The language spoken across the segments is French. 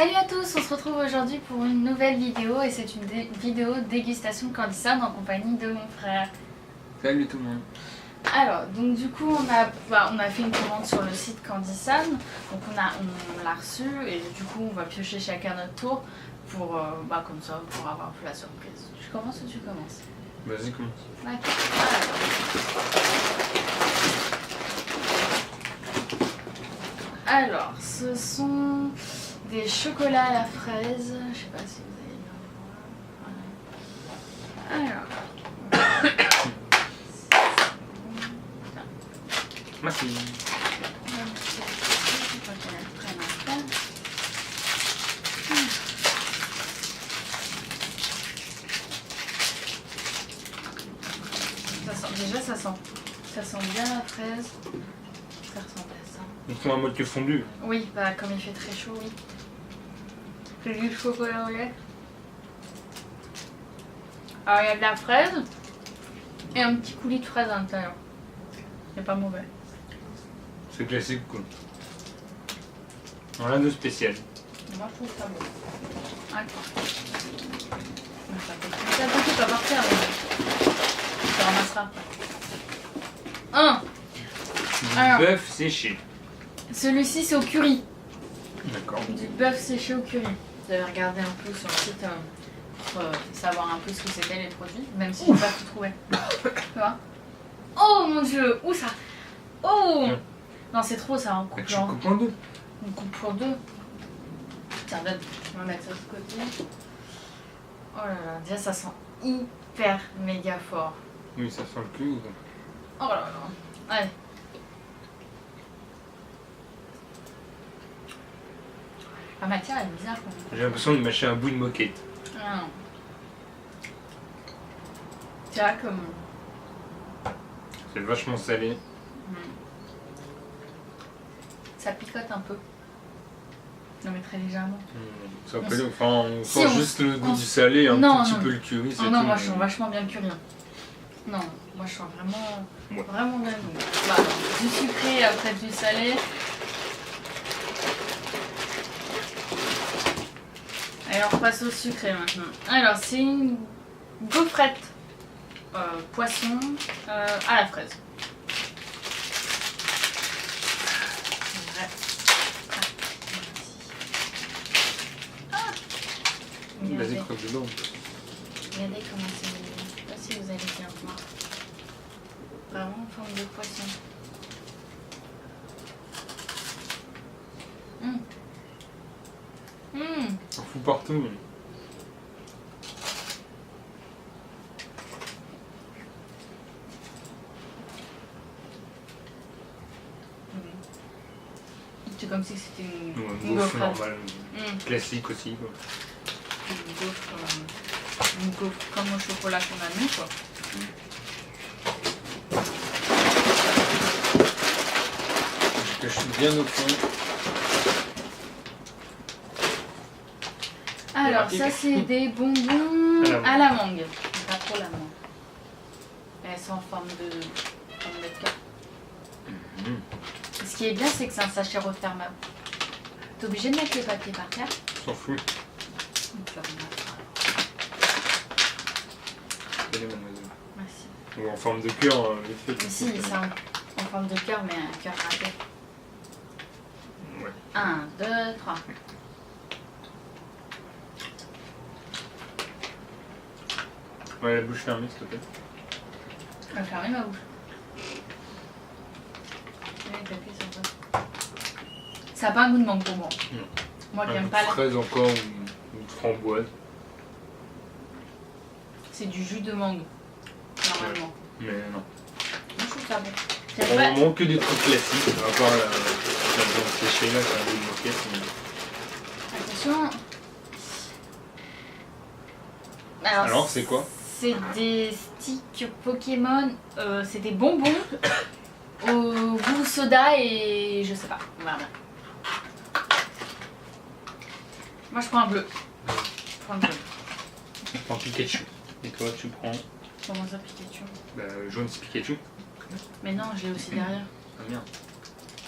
Salut à tous, on se retrouve aujourd'hui pour une nouvelle vidéo et c'est une vidéo dégustation de Candy Sun en compagnie de mon frère. Salut tout le monde. Alors, donc du coup on a fait une commande sur le site Candy Sun, donc on l'a reçu et du coup on va piocher chacun notre tour pour, comme ça, pour avoir un peu la surprise. Tu commences ou tu commences? Vas-y, commence. D'accord. Alors, ce sont des chocolats à la fraise. Je sais pas si vous allez bien voir. Alors. Merci. Déjà ça sent bien la fraise. Ça ressemble à ça. Ils font un mode que fondu. Oui, bah comme il fait très chaud, oui. C'est du chocolat au lait. Alors il y a de la fraise et un petit coulis de fraise à l'intérieur. C'est pas mauvais. C'est classique quoi. Rien de spécial. Moi je trouve ça bon. D'accord. Ça ne peut pas partir. Tu ramasseras après. Alors, Bœuf séché. Celui-ci c'est au curry. D'accord. Du bœuf séché au curry. J'avais regardé un peu sur le site pour savoir un peu ce que c'était les produits, même si j'ai pas tout trouvé. Tu vois? Oh mon dieu! Où ça? Oh! Non, c'est trop ça, on coupe Tu coupes en deux. On coupe pour deux. Tiens, donne. On va mettre ça de côté. Oh là là, déjà ça sent hyper méga fort. Oui, ça sent le cul. Oh là là. Allez. La matière elle est bizarre quand même. J'ai l'impression de mâcher un bout de moquette. Ah. Tu vois comme... C'est vachement salé. Ça picote un peu. Non mais très légèrement. Ça peut... Enfin, on Si, sent juste le goût du salé, un Non, tout non. petit peu le curry, c'est Oh tout. non, moi je sens vachement bien le curry. Non, moi je sens vraiment bien. Bah, du sucré après du salé. Allez, on repasse au sucré maintenant. Alors, c'est une gaufrette poisson à la fraise. Vas-y, croque dedans. Regardez comment c'est. Je sais pas si vous allez bien voir. Vraiment en forme de poisson. On fout partout. C'est comme si c'était une Gaufre gaufre. normale. Classique aussi. Quoi. Une gaufre comme au chocolat qu'on a mis quoi. Je suis bien au fond. Alors ça c'est des bonbons à la mangue. Pas trop la mangue. Elles sont en forme de cœur. Ce qui est bien c'est que c'est un sachet refermable. T'es obligé de mettre le papier par terre. S'en fout. Merci. Ou en forme de cœur, vite fait. Si, c'est en forme de cœur mais un cœur raté. Ouais. 1, 2, 3. Ouais, la bouche fermée, s'il te plaît. Je vais fermer ma bouche. Ça n'a pas un goût de mangue pour moi. Non. Moi qui Un n'aime goût pas de la... fraise encore ou de framboise. C'est du jus de mangue, normalement. Mais non. Moi je trouve ça bon. On manque que des trucs classiques, à part la viande séchée là, c'est un goût de moquette. Attention. Alors c'est quoi? C'est des sticks Pokémon, c'est des bonbons au goût soda et je sais pas. Voilà. Moi je prends un bleu. Je prends un bleu. Je prends Pikachu. Et toi tu prends? Comment ça Pikachu? Bah jaune c'est Pikachu. Mais non, je l'ai aussi derrière. Ah merde.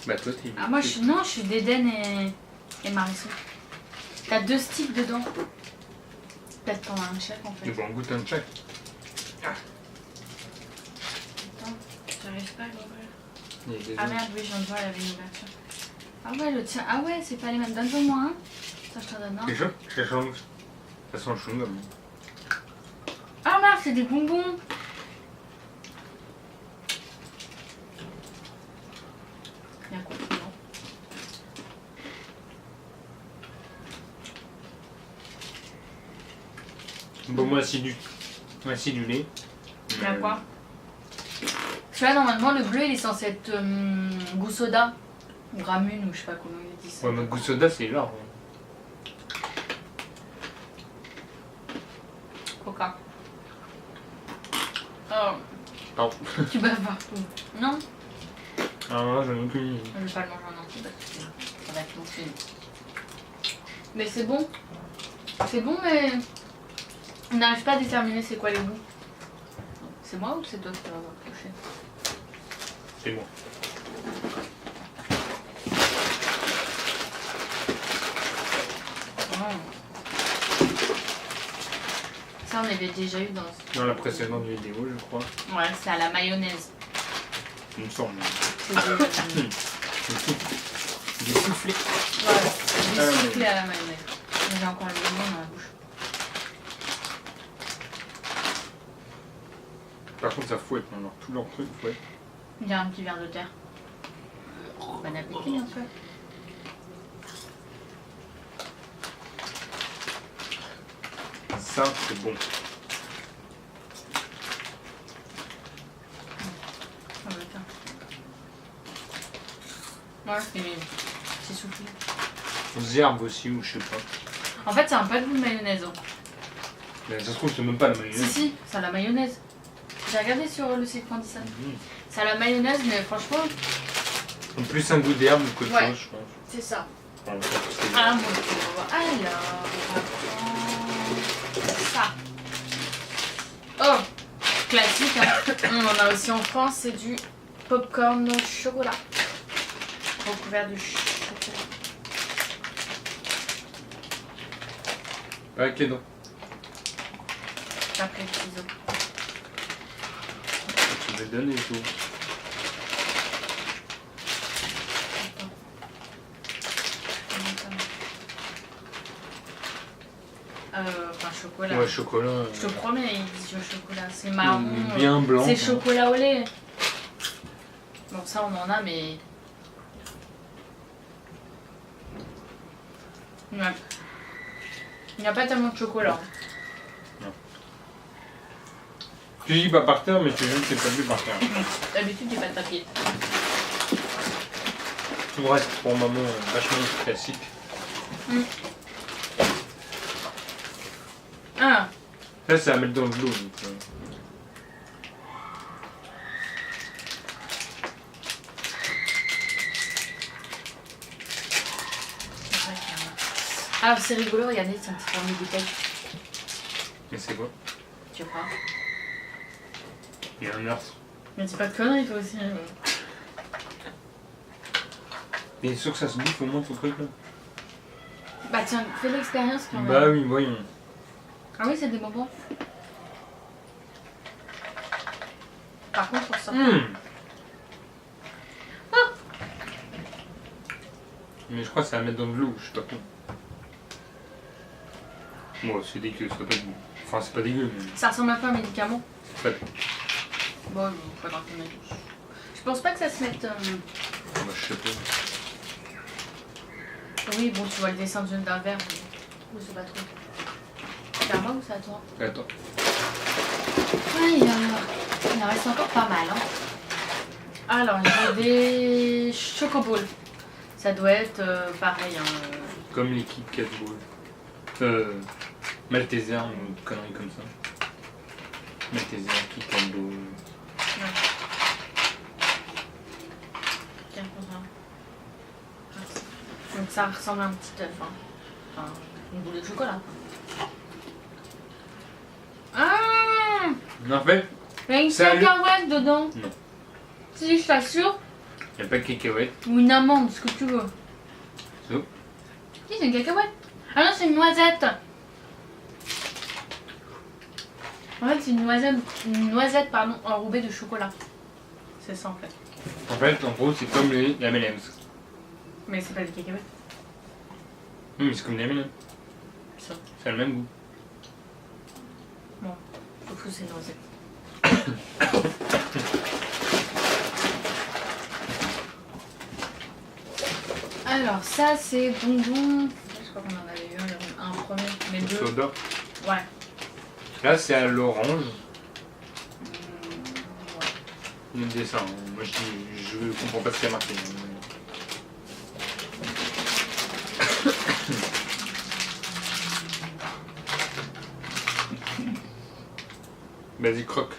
Bah toi t'es... Ah moi je suis... Non, je suis d'Eden et Marisol. T'as 2 sticks dedans. Peut-être t'en as un chèque en fait. Et bon, on goûte un check. Attends, j'arrive pas à l'ouvrir. Il y a des Ah merde, oui, je viens de voir, il y avait une ouverture. Ah ouais, le tien. Ah ouais, c'est pas les mêmes. Donne-en moi un. Ça, je t'en donne un. C'est chaud. Ça sent le chewing-gum. Ah merde, c'est des bonbons. Il y a quoi dedans? Bonbon acidulé. Il y a quoi? Parce que là, normalement, le bleu, il est censé être goût soda. Ou ramune, ou je sais pas comment ils disent ça. Ouais, mais goût soda, c'est là. Coca. Oh, Pardon. tu baves partout. Non, Ah non, j'en ai aucune idée. je vais pas le manger en entier parce que ça va être mon film. Mais c'est bon. C'est bon, mais on n'arrive pas à déterminer c'est quoi les goûts. C'est moi ou c'est toi qui vas m'approcher? C'est moi. Ça, on avait déjà eu dans... Dans la précédente vidéo, je crois. Ouais, c'est à la mayonnaise. Il me semble. C'est des... Du soufflé. Voilà, des soufflés à la mayonnaise. J'ai encore le bonbon dans la bouche. Par contre, ça fouette. Alors, tout leur truc fouette. Il y a un petit verre de terre. Bon appétit, bien sûr. Ça, c'est bon. Ah bah tiens. Ouais, c'est soufflé. Aux herbes aussi, ou je sais pas. En fait, c'est un pas de goût de mayonnaise. Hein. Mais ça se trouve, c'est même pas la Si, mayonnaise. si, c'est à la mayonnaise. J'ai regardé sur le site Candy Sun. C'est à la mayonnaise, mais franchement, En plus, un goût d'herbe qu'autre Ouais. chose, je pense. c'est ça. Enfin, c'est- Ah, mon Dieu. Alors, ça. Oh, classique. Hein. On en a aussi en France, c'est du popcorn au chocolat. Recouvert de chocolat. Ok, non. Après le ciseau. Tu vais donner tout. Enfin, chocolat. Ouais, chocolat. Je te promets, il dit au chocolat. C'est marron. Bien blanc. C'est quoi. chocolat au lait. Bon, ça, on en a, mais. Ouais. Il n'y a pas tellement de chocolat. Tu dis pas par terre, mais tu veux que c'est pas vu par terre. D'habitude, il n'y a pas de papier. Tout reste pour maman vachement classique. Ah, Ça, c'est à mettre dans le l'eau. Donc, c'est vrai qu'il y en a. Ah, c'est rigolo, regardez, c'est un petit forme de bouteille. Mais c'est quoi? Tu vois. Il y a un œuf. Mais c'est pas de conneries, toi aussi. Bien sûr que ça se bouffe au moins ton truc là. Bah, tiens, fais l'expérience quand même. Bah oui, voyons. Ah oui, c'est des bonbons. Par contre, pour ça. Mais je crois que c'est à mettre dans de l'eau, je sais pas quoi. Moi, c'est dégueu, c'est pas dégueu. Enfin, c'est pas dégueu, mais Ça ressemble un peu à un médicament. c'est pas dégueu. Bon, il faudra qu'on mette. Je pense pas que ça se mette. Moi, je sais pas. Oui, bon, tu vois le dessin d'un verre. Mais... je sais pas trop. C'est à moi ou c'est à toi? Attends. Ouais, il en reste encore pas mal. Hein. Alors, j'ai des chocoballs. Ça doit être pareil. Hein. Comme les Kit Kat Ball. Malteser ou une connerie comme ça. Malteser, Kit Kat Ball. Ouais. Tiens, combien? Donc ça ressemble à un petit œuf. Hein. Enfin, une boule de chocolat. Ah, En fait, il y a une Ça, cacahuète dedans. Non. Si, je t'assure. il n'y a pas de cacahuètes. Ou une amande, ce que tu veux. C'est où? Si, c'est une cacahuète. Ah non, c'est une noisette. En fait, c'est une noisette pardon, enrobée de chocolat. C'est ça en fait. En fait, en gros, c'est comme les M&M's. Mais c'est pas des cacahuètes. Mais c'est comme les M&M's. Ça. C'est le même goût. Sauf que c'est une noisette. Alors ça c'est bonbon. Je crois qu'on en avait eu un premier, mais deux. Soda. Ouais. Là, c'est à l'orange. Ouais. Le dessin. Moi, je comprends pas ce qu'il y a marqué. Vas-y, croque.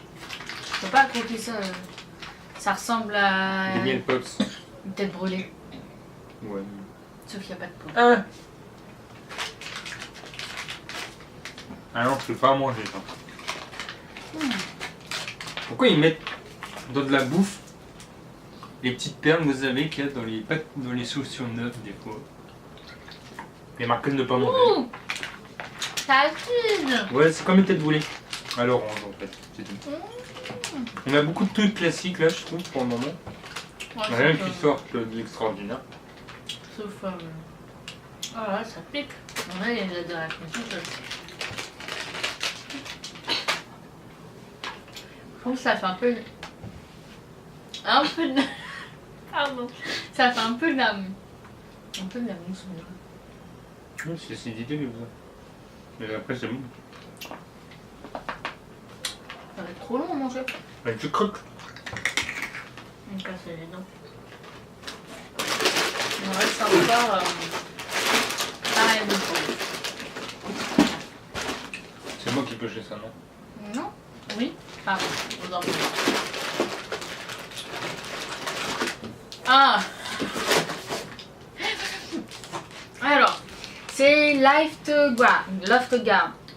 Je peux pas croquer ça. Ça ressemble à Des miel pops. une tête brûlée. Ouais. Sauf qu'il n'y a pas de peau. Ah. Ah non, je peux pas manger ça. Pourquoi ils mettent dans de la bouffe les petites perles que vous avez qu'il y a dans les chaussures neuves des fois? Il y a marqué de ne pas manger. Ouh, c'est acide. Ouais, c'est comme une tête brûlée. À l'orange en fait, c'est tout. On a beaucoup de trucs classiques là, je trouve, pour le moment. Ouais, Rien sauf, qui sorte de l'extraordinaire. Sauf. Oh là, ça pique. On a les de la conscience. Je trouve que ça fait un peu. Un peu de. Pardon. Ça fait un peu de la. Un peu de la mousse. on dirait. Oui, c'est acidité comme ça. Mais après, c'est bon. Ça va être trop long à manger. Ouais, tu croques. On va casser les dents. Il me reste encore. Pareil de peau. C'est moi qui pêchais ça, non? Non? Oui? Pardon. Aujourd'hui. Ah! Alors, c'est Lifeguard.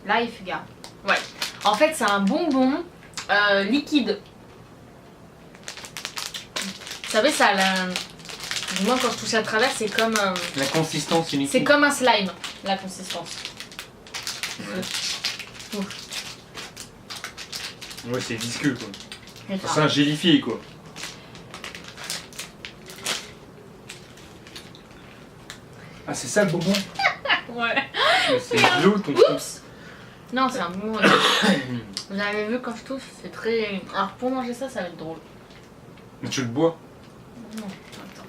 Lifeguard. Ouais. En fait, c'est un bonbon liquide. Vous savez, ça a la... Moi, quand je touche à travers, c'est comme... La consistance, c'est liquide. c'est comme un slime, la consistance. Ouais, ouais, c'est visqueux quoi. C'est ça. C'est un gélifié quoi. Ah, c'est ça le bonbon? Ouais. Mais c'est de l'eau ton truc. Oups! Non, c'est un bonbon. Vous avez vu quand je touche, c'est très... Alors pour manger ça, ça va être drôle. Mais tu le bois? Non, attends.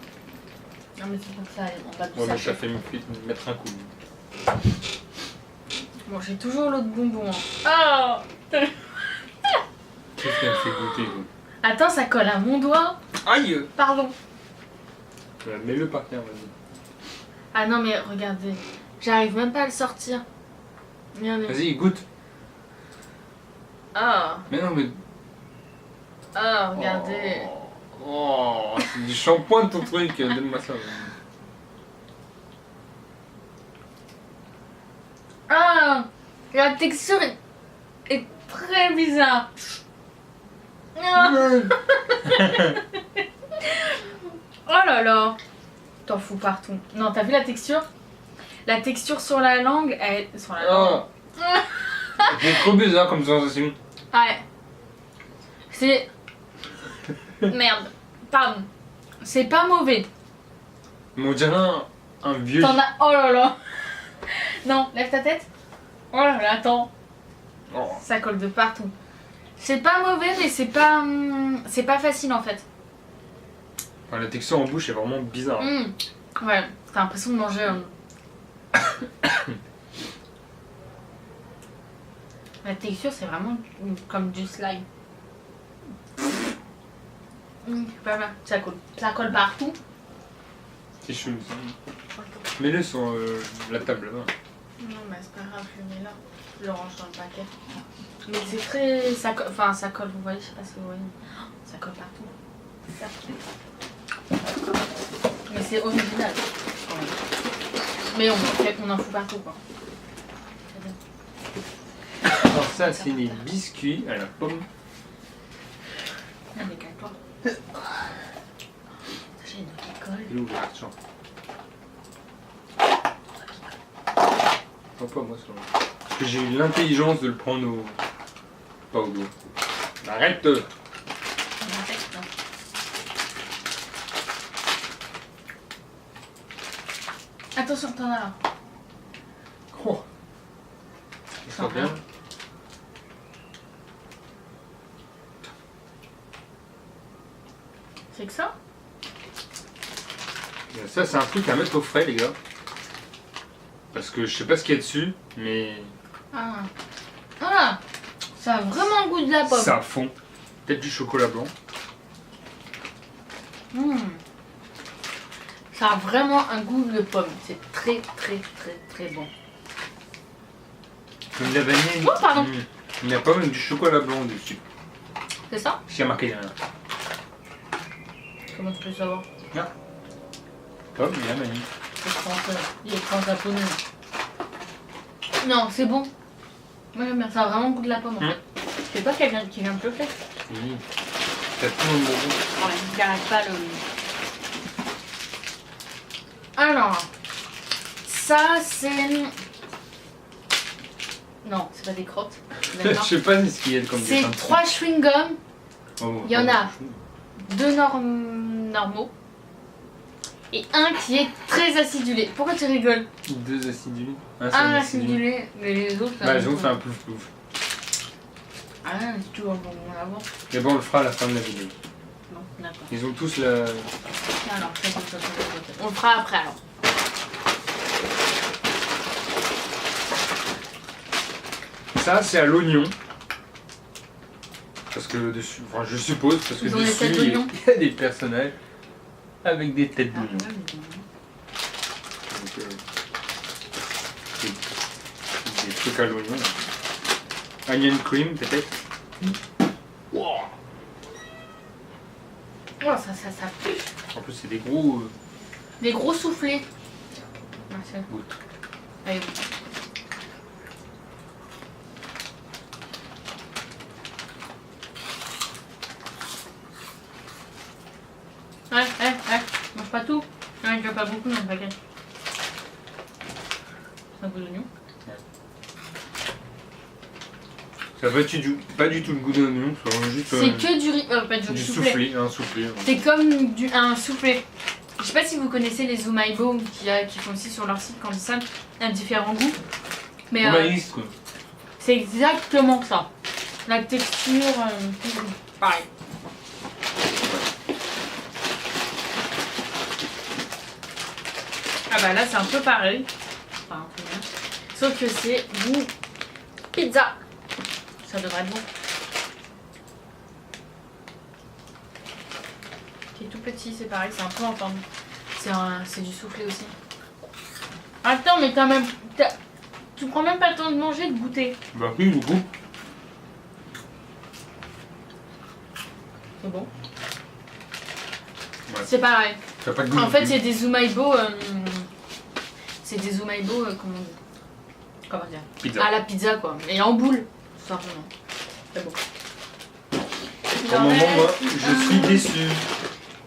Non mais c'est pour que ça aille en bas du Ouais, mais sachet. ça fait me mettre un coup. Bon, j'ai toujours l'autre bonbon. Hein. Oh! Qu'est-ce qu'elle fait goûter quoi? Attends, ça colle à mon doigt. Aïe! Pardon. Mets-le par terre, vas-y. Ah non mais regardez, j'arrive même pas à le sortir. Regardez. Vas-y, goûte. Ah, Mais non, mais. ah, regardez. Oh, c'est du shampoing ton truc, donne-moi ça. Ah, la texture est très bizarre. Ah. Oh là là. T'en fous partout. Non, t'as vu la texture? La texture sur la langue, elle... Sur la langue. Oh. C'est trop bizarre comme sensation. Ouais. C'est... Merde. Pardon. C'est pas mauvais. Mais on dirait un vieux. T'en as... Oh là là. Non, lève ta tête. Oh là là, attends. Oh. Ça colle de partout. C'est pas mauvais, mais c'est pas... c'est pas facile en fait. Enfin, la texture en bouche est vraiment bizarre. Ouais, t'as l'impression de manger... La texture, c'est vraiment comme du slime. Pas mal. Ça colle partout. C'est chelou ça. Mets-le sur la table là-bas. Non, mais c'est pas grave, je le mets là. Je le range dans le paquet. Mais c'est très... Enfin, ça colle, vous voyez, je sais pas si vous voyez. Ça colle partout. Mais c'est original. Mais on en fout partout, quoi. Alors ça, c'est les biscuits à la pomme. Ah, mais calme-toi. J'ai une qui colle. Et l'ouverture. Non, pas moi, ça. Parce que j'ai eu l'intelligence de le prendre au... Pas au dos. Arrête. Attention, t'en as là. Oh. Ça sent bien. C'est que ça? Ça, c'est un truc à mettre au frais, les gars. Parce que je sais pas ce qu'il y a dessus, mais Ah. Ah. Ça a vraiment le goût de la pomme. ça fond. Peut-être du chocolat blanc. Mmh. Ça a vraiment un goût de pomme. C'est très très très très bon. Comme de la vanille. Oh, pardon. Il y a pas même du chocolat blanc dessus. C'est ça? S'il y a marqué rien. Comment tu peux savoir? Pomme et la vanille. Il est français japonais. Non, c'est bon. Moi j'aime bien. Ça a vraiment le goût de la pomme en fait. Je sais pas qui vient de chauffer. Oui. T'as tout le bonbon. Ouais, je garde pas le. Alors, ça c'est. Non, c'est pas des crottes. Je sais pas ce qu'il y a comme C'est dessin. 3 chewing-gums, Oh, il y en a. 2 normaux et un qui est très acidulé. Pourquoi tu rigoles? 2 acidulés. Un c'est acidulé, mais les autres. Bah, les autres, c'est un plouf plouf. Ah, c'est toujours bon à voir. Mais bon, on le fera à la fin de la vidéo. Non, d'accord. Ils ont tous la. Alors, on le fera après alors. Ça, c'est à l'oignon. Parce que dessus. Enfin, je suppose, parce que Ils ont des dessus, têtes il y d'oignon. a des personnages avec des têtes Ah, d'oignon. ouais, Donc, des trucs à l'oignon. Onion cream, peut-être. Wow. oh, ça pue. En plus, c'est des gros. Des gros soufflets. Merci. Gouttes. Allez. Ouais, mange pas tout. Non, il n'y a pas beaucoup dans le paquet. C'est un goût d'oignon. Ça va pas du tout le goût d'un oignon, c'est juste C'est que du riz, pas du du soufflé. soufflé, un soufflé. Ouais. C'est comme un soufflé. Je sais pas si vous connaissez les Zumaibo qui font aussi sur leur site quand ils savent un différent goût. Mais Au maïs, quoi. c'est exactement ça. La texture, pareil. Ah bah là c'est un peu pareil. Enfin, un peu bien. Sauf que c'est goût pizza. Ça devrait être bon. Qui est tout petit, c'est pareil, c'est un peu en forme. C'est du soufflé aussi. Attends, mais tu prends même pas le temps de manger, de goûter. Bah oui, du coup. C'est bon. Ouais. C'est pareil. T'as pas de goût. En fait, c'est des Zumaibo. C'est des Zumaibo, comment dire, Pizza. à la pizza quoi. Et en boule, tout simplement. C'est bon. Pour le moment, moi, je suis déçu.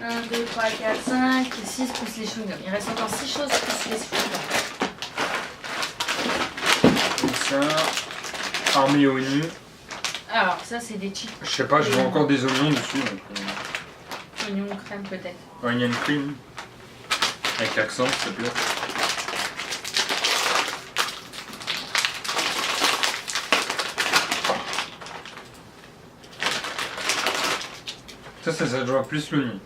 1, 2, 3, 4, 5, 6 plus les chewing-gums. Il reste encore 6 choses plus les chewing-gums. Comme ça. Armé oignon. Alors, ça, c'est des chips. Je sais pas, je vois encore des oignons dessus. Donc, Oignon crème peut-être. onion cream. Avec l'accent, s'il te plaît. Ça doit plus l'oignon.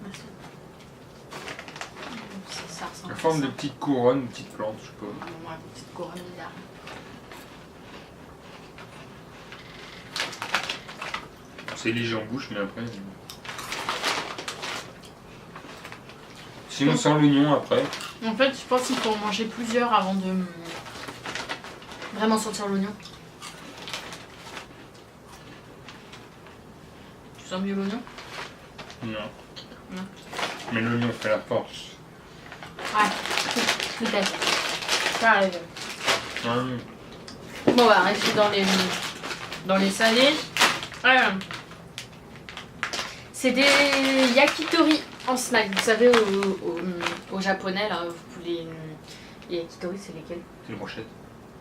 Merci. Ça ressemble La à forme ça. de petite couronne, une petite plante, je sais pas. Ouais, une petite couronne bizarre. C'est léger en bouche, mais après. Sinon, sans l'oignon après. En fait, je pense qu'il faut en manger plusieurs avant de vraiment sentir l'oignon. Tu sens mieux l'oignon? Non. Non. Mais l'oignon fait la force. Ouais, peut-être. Ça arrive. Ouais. Bon, on va rester dans les salés. C'est des yakitori en snack. Vous savez, au japonais, là, vous les yakitori, c'est lesquels? C'est les brochettes.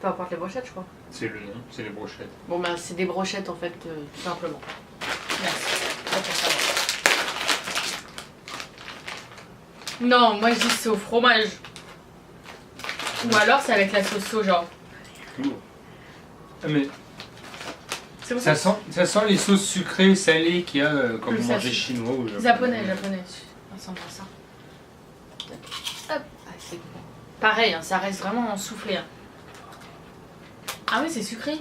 Peu importe les brochettes, je crois. C'est le nom, c'est les brochettes. Bon, bah, c'est des brochettes en fait, tout simplement. Merci. Ça pour savoir. Non, moi je dis c'est au fromage. Ou alors c'est avec la sauce soja. Lourd. Ah, mais C'est pour ça sent les sauces sucrées, salées qu'il y a quand Le vous mangez sashimi. chinois ou Japonais. Ça ressemble à ça. Hop. Ah, c'est bon. Pareil, hein, ça reste vraiment soufflé. Hein. Ah oui, c'est sucré.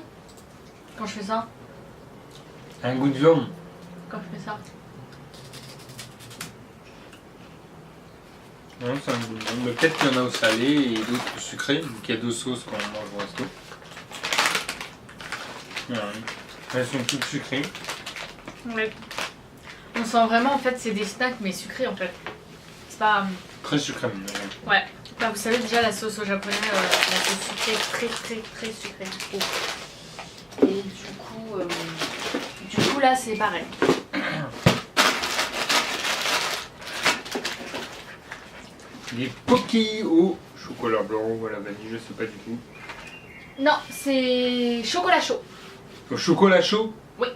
Quand je fais ça. Un goût de viande. Quand je fais ça. Non, c'est un goût de viande. Mais peut-être qu'il y en a au salé et d'autres au sucré, vu qu'il y a deux sauces quand on mange au resto. Voilà. Elles sont toutes sucrées. Ouais. On sent vraiment en fait c'est des snacks mais sucrés en fait. C'est pas. Très sucré. Ouais. Bah, vous savez déjà la sauce au japonais, la sauce sucrée, très sucrée. Oh. Et du coup là c'est pareil. Des Pocky au chocolat blanc ou à la vanille, je sais pas du tout. Non, c'est chocolat chaud. Au chocolat chaud? Oui.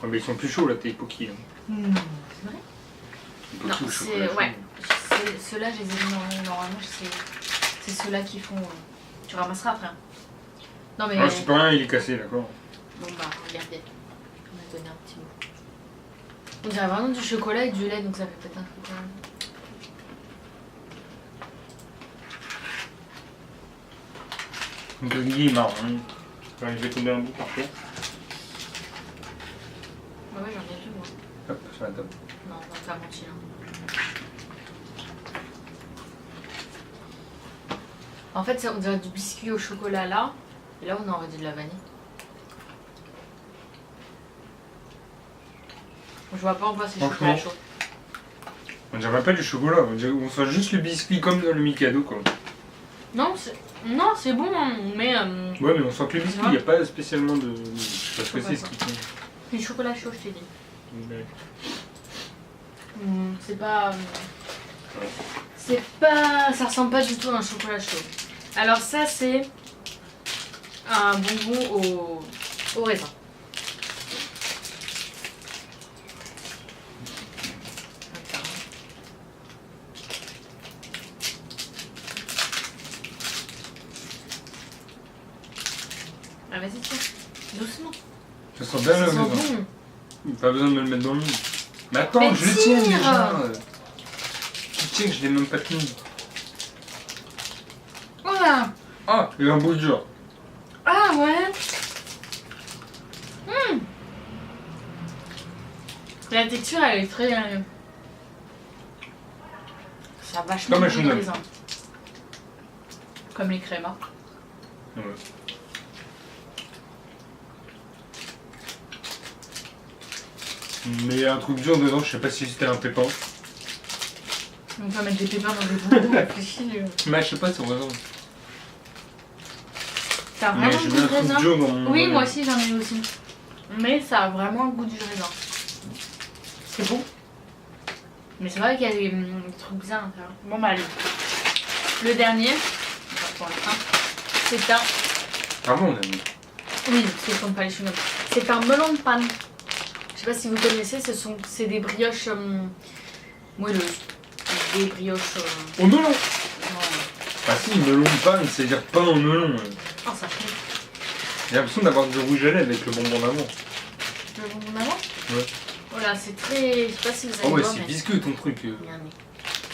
Ah, mais ils sont plus chauds là, tes Pocky. Hein. Non, c'est vrai. Les Pocky Non, au c'est. chocolat chaud. Ouais. Ceux-là, je les ai vus normalement, c'est ceux-là qui font. Tu ramasseras après. Hein. Non mais. Ah, c'est pas rien, il est cassé, d'accord. Bon bah, regardez. On a donné un petit mot. On dirait vraiment du chocolat et du lait, donc ça fait peut-être un truc quand même. Le lit est marron. Enfin, je vais tomber un bout par terre. Ouais, j'en ai vu moi. Hop, sur la table. Non, on va pas mentir. En fait, on dirait du biscuit au chocolat là. Et là, on aurait dit de la vanille. Je vois pas en quoi c'est Franchement. chocolat chaud. On dirait pas du chocolat, on sent juste le biscuit comme dans le Mikado quoi. Non, c'est bon, hein, mais Ouais, mais on sent que le biscuit, il n'y a pas spécialement de. Je sais pas ce que c'est ce qui fait. c'est du chocolat chaud, je t'ai dit. Ouais. C'est pas. C'est pas. Ça ressemble pas du tout à un chocolat chaud. Alors, ça, c'est un bonbon au raisin. Ah, vas-y, tiens, doucement. Ça sent bien Ça le sent raisin. bon. Pas besoin de me le mettre dans le monde. Mais attends, Mais je le tiens tire. déjà. Tu tiens que je l'ai même pas tenu. Voilà. Ah, il a un bout dur. Ah ouais. La texture elle est très. Ça a vachement Comme un goût de chewing-gum. raisin. Comme les crémas. Ouais. Mais il y a un truc dur dedans, je sais pas si c'était un pépin. On peut mettre des pépins dans des bonbons, réfléchis. Mais je sais pas, c'est raisin. Ça a Mais vraiment j'ai le mis goût un de truc raisin. dur dans mon. Oui, moi aussi j'en ai eu aussi. Mais ça a vraiment le goût du raisin. C'est bon. Mais c'est vrai qu'il y a des trucs bizarres à l'intérieur. Bon bah allez. Le dernier, on va prendre le fin. C'est un. Ah bon, on a mis. Oui, parce que je compte pas les chewing-gums. C'est un melon de panne. Je sais pas si vous connaissez, c'est des brioches moelleuses. Des brioches. Au melon. Non. Ah si, melon de panne, c'est-à-dire pain au melon. Oh, ça fait. J'ai l'impression d'avoir du rouge à lèvres avec le bonbon d'avant. Le bonbon d'avant. Ouais. Voilà, c'est très. Je sais pas si vous allez Oh ouais, voir, c'est mais. visqueux ton truc. Regardez.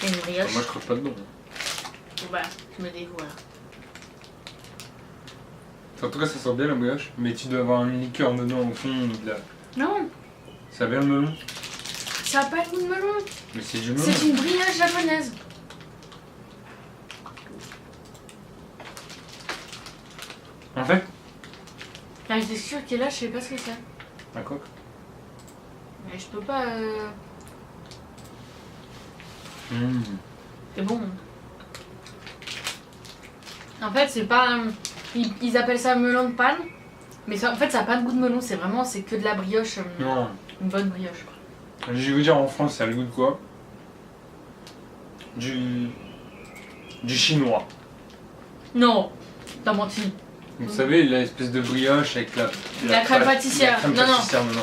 C'est une brioche. Moi je creuse pas dedans. Bon bah, je me dégoûte là. En tout cas, ça sent bien la brioche, mais tu dois avoir une liqueur dedans au fond de la. Non, Ça a bien le melon. ça a pas le goût de melon. Mais c'est du melon. C'est une brioche japonaise. En fait, La texture qui est là, je sais pas ce que c'est. la coque. Mais je peux pas. Mmh. C'est bon. En fait, c'est pas. Ils appellent ça melon de panne. Mais ça, en fait, ça a pas de goût de melon. C'est vraiment, c'est que de la brioche. Non. Une bonne brioche. Je vais vous dire en France, ça a le goût de quoi? Du Du chinois. Non, t'as menti. Vous savez, l'espèce de brioche avec La crème pâtissière. La crème Non, non. pâtissière, non.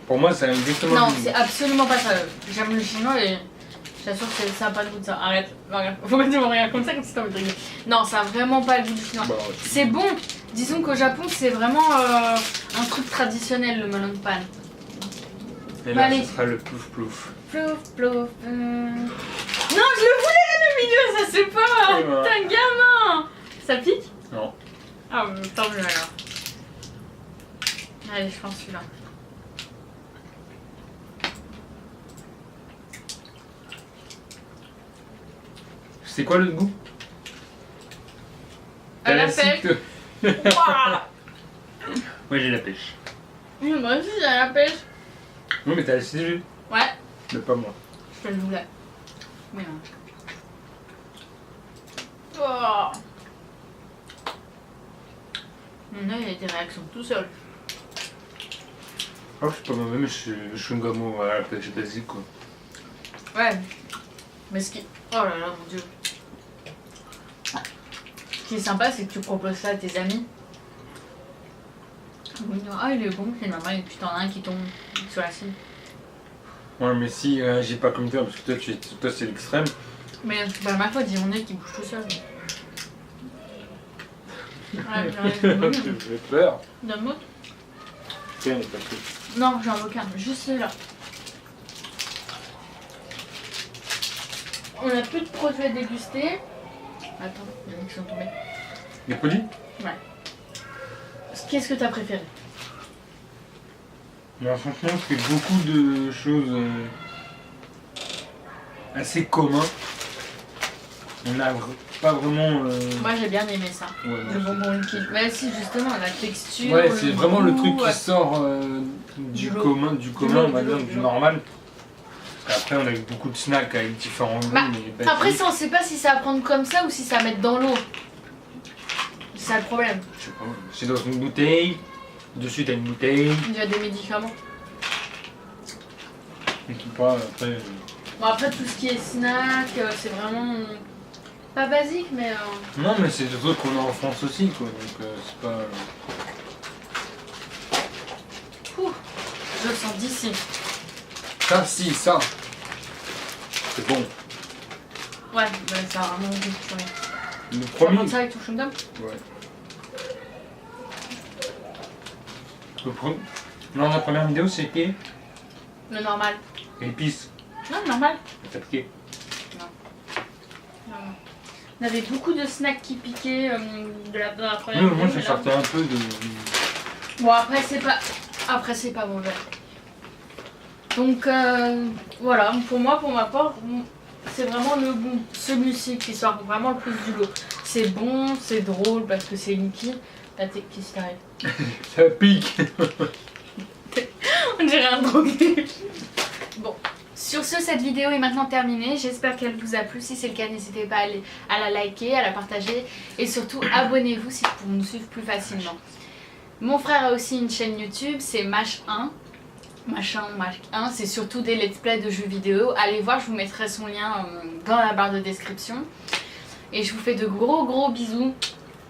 Pour moi, c'est exactement Non, le même c'est goût. absolument pas ça. J'aime le chinois et je t'assure que ça a pas le goût de ça. Arrête, regarde. Faut pas dire rien comme ça comme si t'as envie de rigoler. Non, ça a vraiment pas le goût du chinois. Bah, C'est bon. Disons qu'au Japon, c'est vraiment un truc traditionnel, le melon pan. et là, Allez. ce sera le plouf plouf. Plouf, plouf. Non, je le voulais, le milieu, ça c'est pas. Ouais. T'es un gamin. Ça pique? Non. Ah, tant mieux alors. Allez, je prends celui-là. C'est quoi le goût? À la T'as pêche. cite- Ouah. Moi, j'ai la pêche. Moi aussi, j'ai la pêche. Oui, mais t'as la CG. Ouais, Mais pas moi. je te le voulais. Mais non. Oh. Mon œil a des réactions tout seul. Oh, c'est pas mauvais, mais je suis un gamin à la pêche basique, quoi. Ouais. Mais ce qui. Oh là là, mon dieu. Ce qui est sympa, c'est que tu proposes ça à tes amis. Ils vont dire, ah, il est bon, c'est normal, et puis t'en as un qui tombe sur la cible. Ouais, mais si j'ai pas comme toi, parce que toi c'est l'extrême. Mais bah, ma foi, dis mon œil qui bouge tout seul. Ouais, J'ai peur. donne-moi. Tiens, elle est pas cool. Non, j'en veux aucun, juste celui-là. On a plus de produits à déguster. Attends, il y en a qui sont tombés. Les produits? Qu'est-ce que t'as préféré? Non, franchement, c'est beaucoup de choses assez communs. On n'a pas vraiment. Moi j'ai bien aimé ça. Ouais, Le bonbon liquide. Mais si, justement, la texture. ouais, c'est vraiment le truc goût, qui sort du lot. commun, on va Du dire, lot, du du lot. normal. Après, on a eu beaucoup de snacks avec différents goûts. Bah, mais Après, basiques. ça, on sait pas si ça va prendre comme ça ou si ça va mettre dans l'eau. C'est ça le problème. Je sais pas, c'est dans une bouteille. Dessus, t'as une bouteille. Il y a des médicaments. Et qui pas après. Bon, après, tout ce qui est snack, c'est vraiment. Pas basique, mais. Non, mais c'est des trucs qu'on a en France aussi, quoi. Donc, c'est pas. Je le sens d'ici. Ça, si, ça. C'est bon. Ouais, bah, ça a vraiment goût. Ouais. Le Tu vas premier. prendre ça avec ton chewing-gum? Ouais. Non, la première vidéo, c'était Le normal. épices. Non, le normal. T'as piqué. Non. On avait beaucoup de snacks qui piquaient dans la première Oui, moi, vidéo, ça mais là- sortait un peu de. Bon, après, c'est pas. Après, c'est pas mauvais. Donc, voilà. Pour moi, pour ma part, c'est vraiment le bon. Celui-ci qui sort vraiment le plus du lot. C'est bon, c'est drôle parce que c'est liquide. Là, qu'est-ce qui t'arrive? Ça pique. On dirait un drogué. Bon, sur ce, cette vidéo est maintenant terminée. J'espère qu'elle vous a plu. Si c'est le cas, n'hésitez pas à la liker, à la partager. Et surtout, abonnez-vous pour nous suivre plus facilement. Mon frère a aussi une chaîne YouTube, c'est Mash1. Mash1, c'est surtout des let's play de jeux vidéo. Allez voir, je vous mettrai son lien dans la barre de description. Et je vous fais de gros bisous.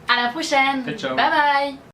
À la prochaine. Ciao, ciao. Bye bye.